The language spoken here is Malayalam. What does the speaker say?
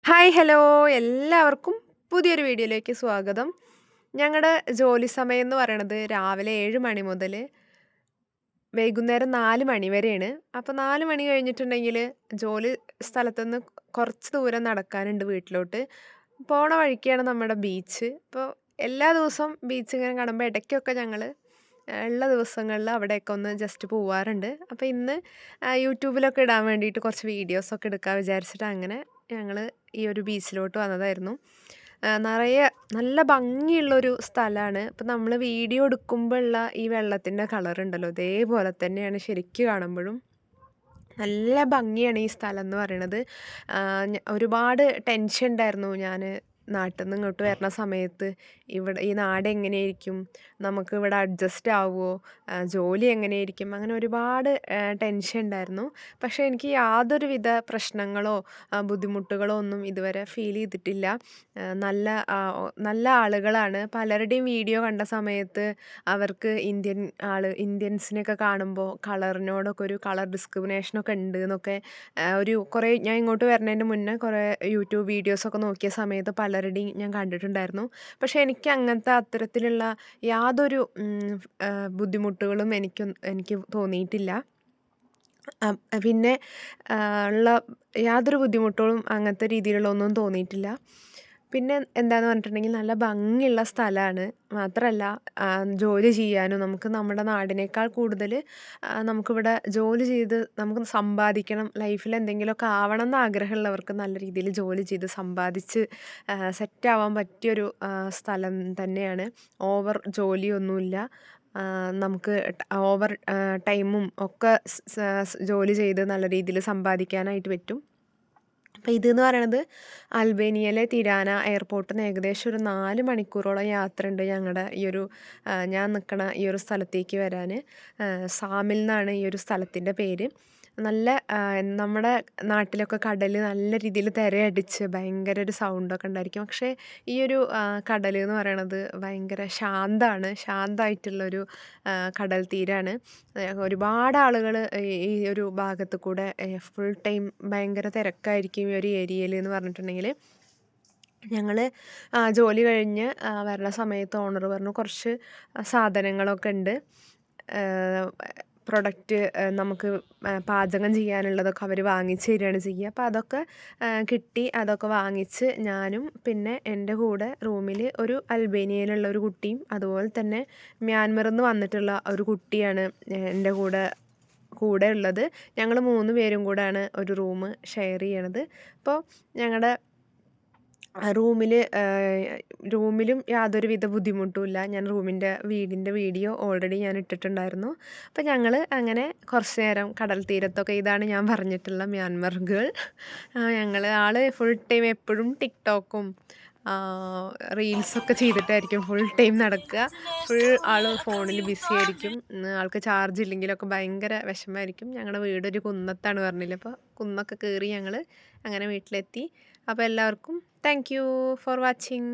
ഹായ് ഹലോ എല്ലാവർക്കും പുതിയൊരു വീഡിയോയിലേക്ക് സ്വാഗതം. ഞങ്ങളുടെ ജോലി സമയം എന്ന് പറയണത് രാവിലെ 7 മണി മുതൽ വൈകുന്നേരം 4 മണി വരെയാണ്. അപ്പോൾ 4 മണി കഴിഞ്ഞിട്ടുണ്ടെങ്കിൽ ജോലി സ്ഥലത്തുനിന്ന് കുറച്ച് ദൂരം നടക്കാനുണ്ട് വീട്ടിലോട്ട്. പോണ വഴിക്കാണ് നമ്മുടെ ബീച്ച്. അപ്പോൾ എല്ലാ ദിവസവും ബീച്ച് ഇങ്ങനെ കാണുമ്പോൾ ഇടയ്ക്കൊക്കെ ഞങ്ങൾ ഉള്ള ദിവസങ്ങളിൽ അവിടെയൊക്കെ ഒന്ന് ജസ്റ്റ് പോവാറുണ്ട്. അപ്പോൾ ഇന്ന് യൂട്യൂബിലൊക്കെ ഇടാൻ വേണ്ടിയിട്ട് കുറച്ച് വീഡിയോസൊക്കെ എടുക്കാൻ വിചാരിച്ചിട്ട് അങ്ങനെ ഞങ്ങൾ ഈ ഒരു ബീച്ചിലോട്ട് വന്നതായിരുന്നു. നിറയെ നല്ല ഭംഗിയുള്ളൊരു സ്ഥലമാണ്. ഇപ്പം നമ്മൾ വീഡിയോ എടുക്കുമ്പോൾ ഉള്ള ഈ വെള്ളത്തിൻ്റെ കളറുണ്ടല്ലോ ഇതേപോലെ തന്നെയാണ് ശരിക്ക് കാണുമ്പോഴും. നല്ല ഭംഗിയാണ് ഈ സ്ഥലം എന്ന് പറയണത്. ഒരുപാട് ടെൻഷൻ ഉണ്ടായിരുന്നു ഞാൻ നാട്ടിൽ നിന്ന് ഇങ്ങോട്ട് വരണ സമയത്ത്. ഇവിടെ ഈ നാട് എങ്ങനെയായിരിക്കും, നമുക്ക് ഇവിടെ അഡ്ജസ്റ്റ് ആവുമോ, ജോലി എങ്ങനെയായിരിക്കും, അങ്ങനെ ഒരുപാട് ടെൻഷൻ ഉണ്ടായിരുന്നു. പക്ഷേ എനിക്ക് യാതൊരുവിധ പ്രശ്നങ്ങളോ ബുദ്ധിമുട്ടുകളോ ഒന്നും ഇതുവരെ ഫീൽ ചെയ്തിട്ടില്ല. നല്ല ആളുകളാണ്. പലരുടെയും വീഡിയോ കണ്ട സമയത്ത് അവർക്ക് ഇന്ത്യൻസിനെയൊക്കെ കാണുമ്പോൾ കളറിനോടൊക്കെ ഒരു കളർ ഡിസ്ക്രിമിനേഷനൊക്കെ ഉണ്ട് എന്നൊക്കെ കുറേ ഞാൻ ഇങ്ങോട്ട് വരുന്നതിൻ്റെ മുന്നേ കുറേ യൂട്യൂബ് വീഡിയോസൊക്കെ നോക്കിയ സമയത്ത് പലരുടെയും ഞാൻ കണ്ടിട്ടുണ്ടായിരുന്നു. പക്ഷേ എനിക്ക് അങ്ങനത്തെ അത്തരത്തിലുള്ള യാതൊരു ബുദ്ധിമുട്ടുകളും എനിക്ക് തോന്നിയിട്ടില്ല. പിന്നെ ഉള്ള യാതൊരു ബുദ്ധിമുട്ടുകളും അങ്ങനത്തെ രീതിയിലുള്ള ഒന്നും തോന്നിയിട്ടില്ല. പിന്നെ എന്താന്ന് പറഞ്ഞിട്ടുണ്ടെങ്കിൽ നല്ല ഭംഗിയുള്ള സ്ഥലമാണ്. മാത്രമല്ല ജോലി ചെയ്യാനും നമുക്ക് നമ്മുടെ നാടിനേക്കാൾ കൂടുതൽ നമുക്കിവിടെ ജോലി ചെയ്ത് നമുക്ക് സമ്പാദിക്കണം, ലൈഫിൽ എന്തെങ്കിലുമൊക്കെ ആവണം എന്ന് ആഗ്രഹമുള്ളവർക്ക് നല്ല രീതിയിൽ ജോലി ചെയ്ത് സമ്പാദിച്ച് സെറ്റാവാൻ പറ്റിയൊരു സ്ഥലം തന്നെയാണ്. ഓവർ ജോലിയൊന്നുമില്ല. നമുക്ക് ഓവർ ടൈമും ഒക്കെ ജോലി ചെയ്ത് നല്ല രീതിയിൽ സമ്പാദിക്കാനായിട്ട് പറ്റും. അപ്പോൾ ഇതെന്ന് പറയണത് അൽബേനിയയിലെ തിരാന എയർപോർട്ടിൽ നിന്ന് ഏകദേശം ഒരു 4 മണിക്കൂറോളം യാത്രയുണ്ട് ഞങ്ങളുടെ ഞാൻ നിൽക്കണ ഈ ഒരു സ്ഥലത്തേക്ക് വരാൻ. സാമിൽ എന്നാണ് ഈ ഒരു സ്ഥലത്തിൻ്റെ പേര്. നല്ല നമ്മുടെ നാട്ടിലൊക്കെ കടൽ നല്ല രീതിയിൽ തിരയടിച്ച് ഭയങ്കര ഒരു സൗണ്ടൊക്കെ ഉണ്ടായിരിക്കും. പക്ഷേ ഈ ഒരു കടൽ എന്ന് പറയണത് ഭയങ്കര ശാന്തമായിട്ടുള്ളൊരു കടൽ തീരാണ്. ഒരുപാട് ആളുകൾ ഈ ഒരു ഭാഗത്ത് കൂടെ ഫുൾ ടൈം ഭയങ്കര തിരക്കായിരിക്കും ഈ ഒരു ഏരിയയിൽ എന്ന് പറഞ്ഞിട്ടുണ്ടെങ്കിൽ. ഞങ്ങൾ ജോലി കഴിഞ്ഞ് വരണ സമയത്ത് ഓണർ പറഞ്ഞു കുറച്ച് സാധനങ്ങളൊക്കെ ഉണ്ട്, പ്രൊഡക്റ്റ് നമുക്ക് പാചകം ചെയ്യാനുള്ളതൊക്കെ അവർ വാങ്ങിച്ച് തരികയാണ് ചെയ്യുക. അപ്പോൾ അതൊക്കെ കിട്ടി. അതൊക്കെ വാങ്ങിച്ച് ഞാനും പിന്നെ എൻ്റെ കൂടെ റൂമിൽ ഒരു അൽബേനിയയിലുള്ള ഒരു കുട്ടിയും അതുപോലെ തന്നെ മ്യാൻമറിൽ നിന്ന് വന്നിട്ടുള്ള ഒരു കുട്ടിയാണ് എൻ്റെ കൂടെ ഉള്ളത്. ഞങ്ങൾ 3 പേരും കൂടെയാണ് ഒരു റൂം ഷെയർ ചെയ്യണത്. അപ്പോൾ ഞങ്ങളുടെ റൂമിലും യാതൊരുവിധ ബുദ്ധിമുട്ടുമില്ല. ഞാൻ വീടിൻ്റെ വീഡിയോ ഓൾറെഡി ഞാൻ ഇട്ടിട്ടുണ്ടായിരുന്നു. അപ്പോൾ ഞങ്ങൾ അങ്ങനെ കുറച്ച് നേരം കടൽ തീരത്തൊക്കെ, ഇതാണ് ഞാൻ പറഞ്ഞിട്ടുള്ള മ്യാൻമർ ഗേൾ. ആൾ ഫുൾ ടൈം എപ്പോഴും ടിക്ടോക്കും റീൽസൊക്കെ ചെയ്തിട്ടായിരിക്കും ഫുൾ ടൈം നടക്കുക. ഫുൾ ആൾ ഫോണിൽ ബിസി ആയിരിക്കും. ആൾക്ക് ചാർജ് ഇല്ലെങ്കിലൊക്കെ ഭയങ്കര വിഷമമായിരിക്കും. ഞങ്ങളുടെ വീടൊരു കുന്നത്താണ് പറഞ്ഞില്ലേ, അപ്പോൾ കുന്നൊക്കെ കയറി ഞങ്ങൾ അങ്ങനെ വീട്ടിലെത്തി. അപ്പോൾ എല്ലാവർക്കും താങ്ക് യു ഫോർ വാച്ചിങ്.